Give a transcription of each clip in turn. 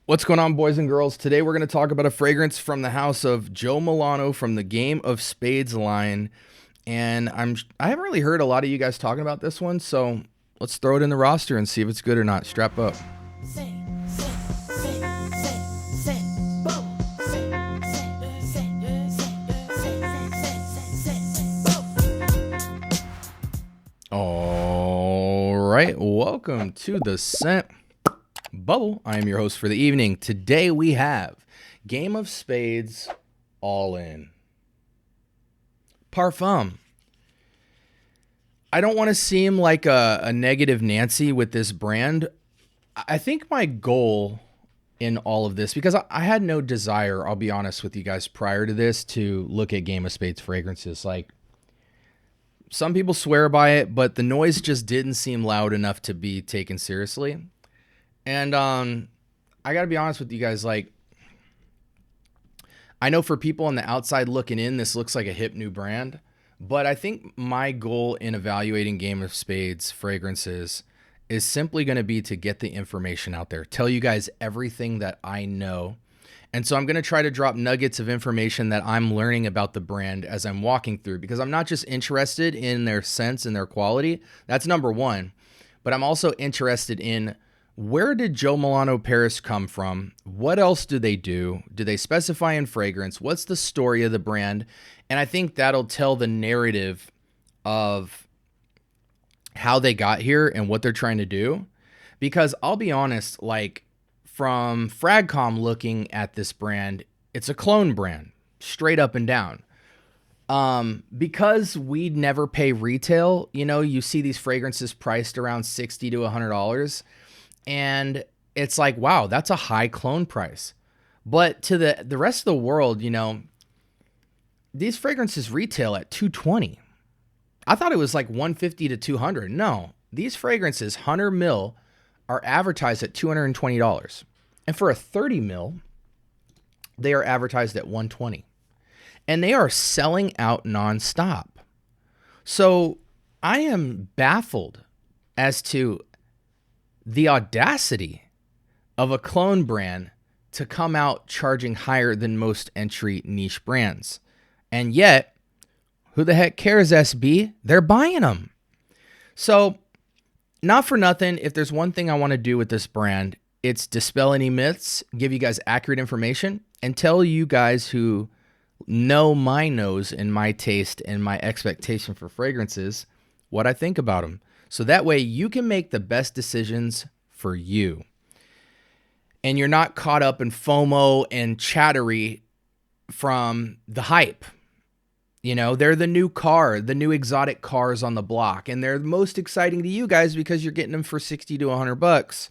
What's going on, boys and girls? Today we're going to talk about a fragrance from the house of Jo Milano from the Game of Spades line. And I haven't really heard a lot of you guys talking about this one, so let's throw it in the roster and see if it's good or not. Strap up. All right, welcome to the scent bubble. I am your host for the evening. Today we have Game of Spades All In. Parfum. I don't want to seem like a negative Nancy with this brand. I think my goal in all of this, because I had no desire, I'll be honest with you guys, prior to this, to look at Game of Spades fragrances. Like, some people swear by it, but the noise just didn't seem loud enough to be taken seriously. And I got to be honest with you guys, like, I know for people on the outside looking in, this looks like a hip new brand, but I think my goal in evaluating Game of Spades fragrances is simply going to be to get the information out there, tell you guys everything that I know. And so I'm going to try to drop nuggets of information that I'm learning about the brand as I'm walking through, because I'm not just interested in their scents and their quality. That's number one. But I'm also interested in, where did Jo Milano Paris come from? What else do they do? Do they specify in fragrance? What's the story of the brand? And I think that'll tell the narrative of how they got here and what they're trying to do. Because I'll be honest, like, from Fragcom looking at this brand, it's a clone brand, straight up and down. Because we never pay retail, you know, you see these fragrances priced around $60 to $100. And it's like, wow, that's a high clone price. But to the rest of the world, you know, these fragrances retail at $220. I thought it was like $150 to $200. No, these fragrances, 100 mil, are advertised at $220. And for a 30 mil, they are advertised at $120. And they are selling out nonstop. So I am baffled as to the audacity of a clone brand to come out charging higher than most entry niche brands. And yet, who the heck cares, SB? They're buying them. So, not for nothing, if there's one thing I want to do with this brand, it's dispel any myths, give you guys accurate information, and tell you guys who know my nose and my taste and my expectation for fragrances what I think about them. So that way you can make the best decisions for you. And you're not caught up in FOMO and chattery from the hype. You know, they're the new car, the new exotic cars on the block, and they're most exciting to you guys because you're getting them for $60 to $100.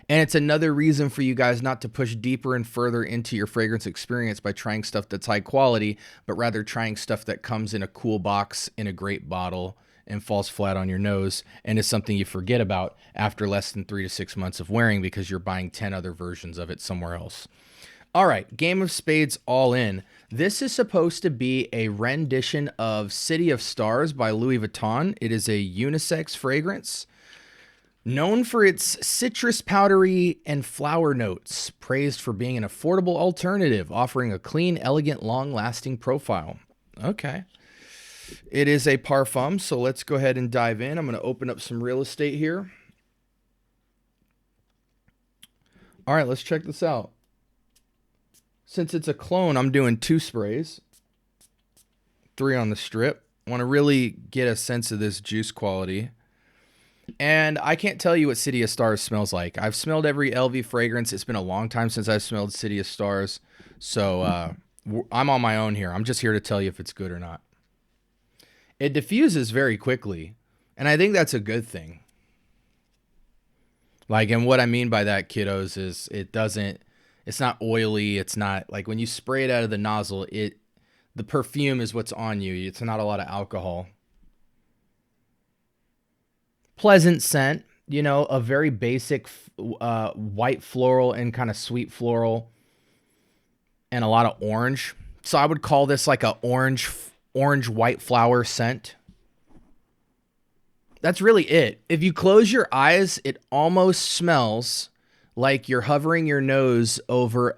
And it's another reason for you guys not to push deeper and further into your fragrance experience by trying stuff that's high quality, but rather trying stuff that comes in a cool box in a great bottle and falls flat on your nose and is something you forget about after less than 3 to 6 months of wearing because you're buying 10 other versions of it somewhere else. All right, Game of Spades All In. This is supposed to be a rendition of City of Stars by Louis Vuitton. It is a unisex fragrance known for its citrus, powdery, and flower notes, praised for being an affordable alternative, offering a clean, elegant, long-lasting profile. Okay. It is a parfum, so let's go ahead and dive in. I'm going to open up some real estate here. All right, let's check this out. Since it's a clone, I'm doing 2 sprays, 3 on the strip. I want to really get a sense of this juice quality. And I can't tell you what City of Stars smells like. I've smelled every LV fragrance. It's been a long time since I've smelled City of Stars. So I'm on my own here. I'm just here to tell you if it's good or not. It diffuses very quickly, and I think that's a good thing. Like, and what I mean by that, kiddos, is it's not oily. It's not like when you spray it out of the nozzle, the perfume is what's on you. It's not a lot of alcohol. Pleasant scent, you know, a very basic white floral and kind of sweet floral and a lot of orange. So I would call this like a orange white flower scent. That's really it. If you close your eyes, it almost smells like you're hovering your nose over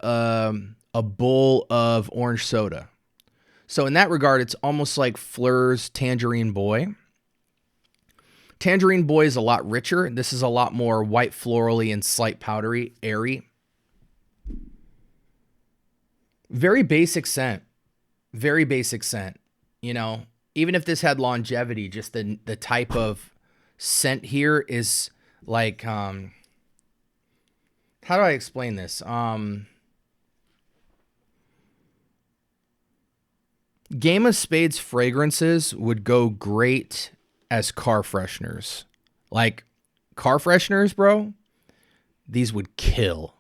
a bowl of orange soda. So in that regard, it's almost like Fleur's Tangerine Boy. Tangerine Boy is a lot richer. This is a lot more white florally and slight powdery, airy. Very basic scent. Very basic scent. You know, even if this had longevity, just the type of scent here is like, how do I explain this? Game of Spades fragrances would go great as car fresheners. Like car fresheners, bro, these would kill.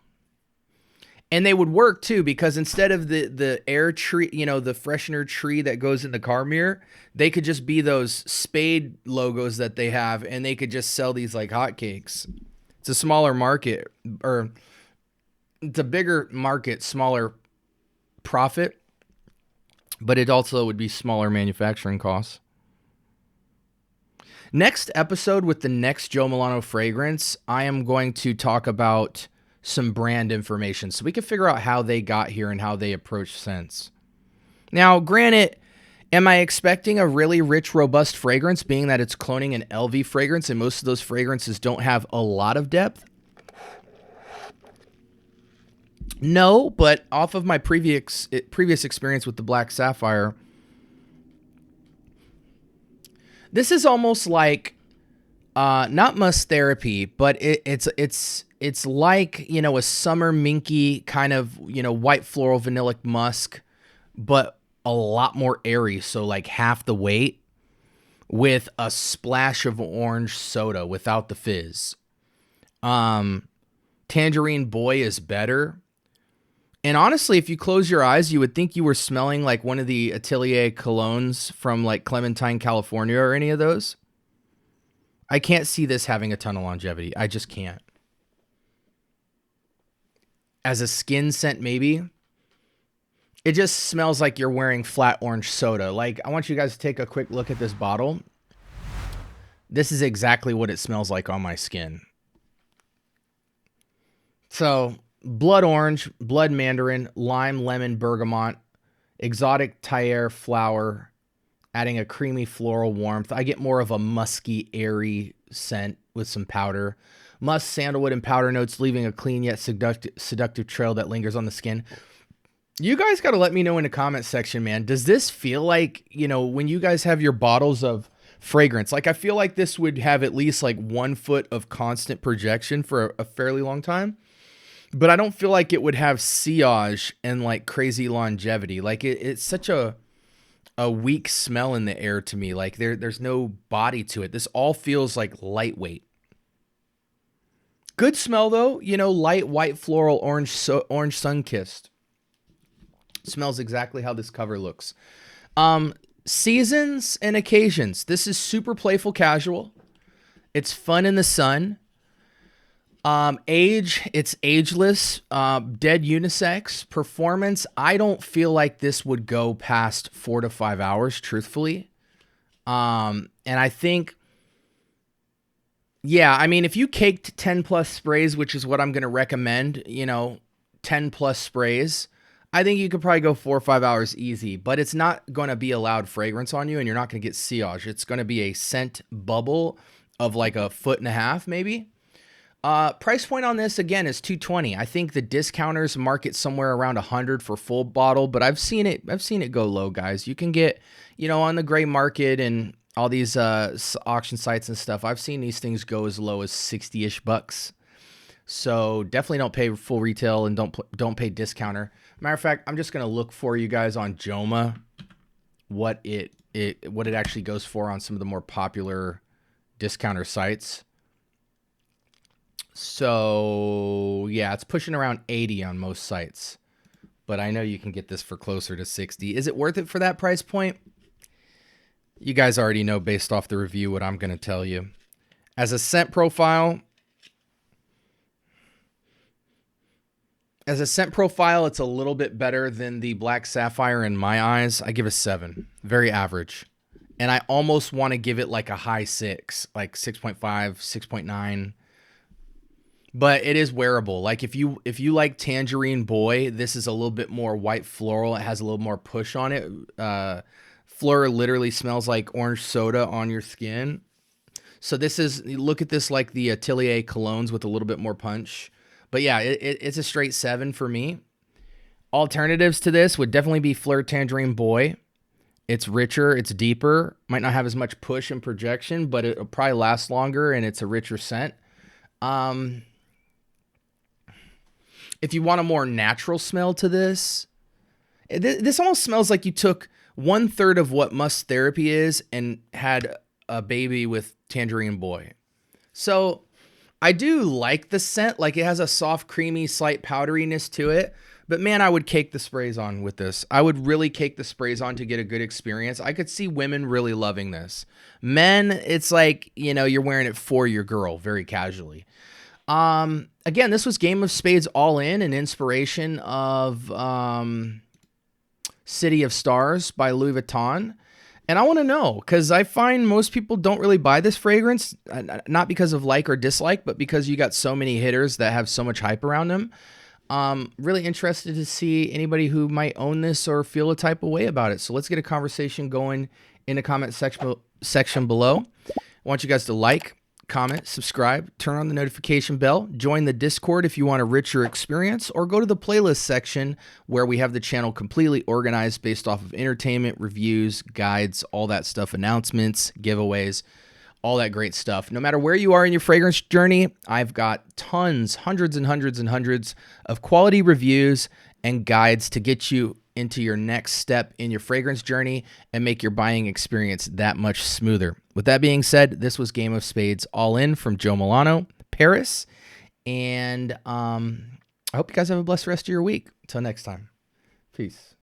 And they would work too, because instead of the air tree, you know, the freshener tree that goes in the car mirror, they could just be those Spade logos that they have, and they could just sell these like hotcakes. It's a smaller market, or it's a bigger market, smaller profit, but it also would be smaller manufacturing costs. Next episode with the next Jo Milano fragrance, I am going to talk about some brand information so we can figure out how they got here and how they approach scents. Now, granted, am I expecting a really rich, robust fragrance, being that it's cloning an LV fragrance and most of those fragrances don't have a lot of depth? No, but off of my previous experience with the Black Sapphire, this is almost like not musk therapy, but it's like, you know, a summer minky kind of, you know, white floral vanillic musk, but a lot more airy. So like half the weight with a splash of orange soda without the fizz. Tangerine Boy is better. And honestly, if you close your eyes, you would think you were smelling like one of the Atelier colognes from like Clementine, California, or any of those. I can't see this having a ton of longevity. I just can't. As a skin scent, maybe. It just smells like you're wearing flat orange soda. Like, I want you guys to take a quick look at this bottle. This is exactly what it smells like on my skin. So, blood orange, blood mandarin, lime, lemon, bergamot, exotic tiare flower, adding a creamy floral warmth. I get more of a musky, airy scent with some powder. Musk, sandalwood, and powder notes, leaving a clean yet seductive trail that lingers on the skin. You guys got to let me know in the comment section, man. Does this feel like, you know, when you guys have your bottles of fragrance, like I feel like this would have at least like 1 foot of constant projection for a fairly long time. But I don't feel like it would have sillage and like crazy longevity. Like it's such a weak smell in the air to me. Like there's no body to it. This all feels like lightweight. Good smell though, you know, light white floral orange Sunkist. Smells exactly how this cover looks. Seasons and occasions. This is super playful casual. It's fun in the sun. Age, it's ageless, dead unisex. Performance, I don't feel like this would go past 4 to 5 hours, truthfully. And I think, yeah, I mean, if you caked 10 plus sprays, which is what I'm going to recommend, you know, 10 plus sprays, I think you could probably go 4 or 5 hours easy, but it's not going to be a loud fragrance on you and you're not going to get sillage. It's going to be a scent bubble of like 1.5 feet, maybe. Price point on this again is $220. I think the discounters market somewhere around $100 for full bottle, but I've seen it go low, guys. You can get, you know, on the gray market and all these auction sites and stuff. I've seen these things go as low as 60-ish bucks. So definitely don't pay full retail and don't pay discounter. Matter of fact, I'm just gonna look for you guys on Joma what it actually goes for on some of the more popular discounter sites. So yeah, it's pushing around 80 on most sites, but I know you can get this for closer to 60. Is it worth it for that price point? You guys already know based off the review what I'm going to tell you. As a scent profile, it's a little bit better than the Black Sapphire in my eyes. I give a 7, very average. And I almost want to give it like a high 6, like 6.5, 6.9. but it is wearable. Like if you like Tangerine Boy, this is a little bit more white floral. It has a little more push on it. Fleur literally smells like orange soda on your skin. So this is, look at this like the Atelier colognes with a little bit more punch. But yeah, it's a straight 7 for me. Alternatives to this would definitely be Fleur Tangerine Boy. It's richer, it's deeper, might not have as much push and projection, but it'll probably last longer and it's a richer scent. If you want a more natural smell to this, this almost smells like you took 1/3 of what musk therapy is and had a baby with Tangerine Boy. So I do like the scent. Like it has a soft, creamy, slight powderiness to it. But man, I would cake the sprays on with this. I would really cake the sprays on to get a good experience. I could see women really loving this. Men, it's like, you know, you're wearing it for your girl very casually. Again, this was Game of Spades All In, an inspiration of City of Stars by Louis Vuitton. And I want to know, because I find most people don't really buy this fragrance, not because of like or dislike, but because you got so many hitters that have so much hype around them. Really interested to see anybody who might own this or feel a type of way about it. So let's get a conversation going in the comment section below. I want you guys to like, comment, subscribe, turn on the notification bell, join the Discord if you want a richer experience, or go to the playlist section where we have the channel completely organized based off of entertainment, reviews, guides, all that stuff, announcements, giveaways, all that great stuff. No matter where you are in your fragrance journey, I've got tons, hundreds and hundreds and hundreds of quality reviews and guides to get you into your next step in your fragrance journey and make your buying experience that much smoother. With that being said, this was Game of Spades All In from Jo Milano Paris. And I hope you guys have a blessed rest of your week. Until next time. Peace.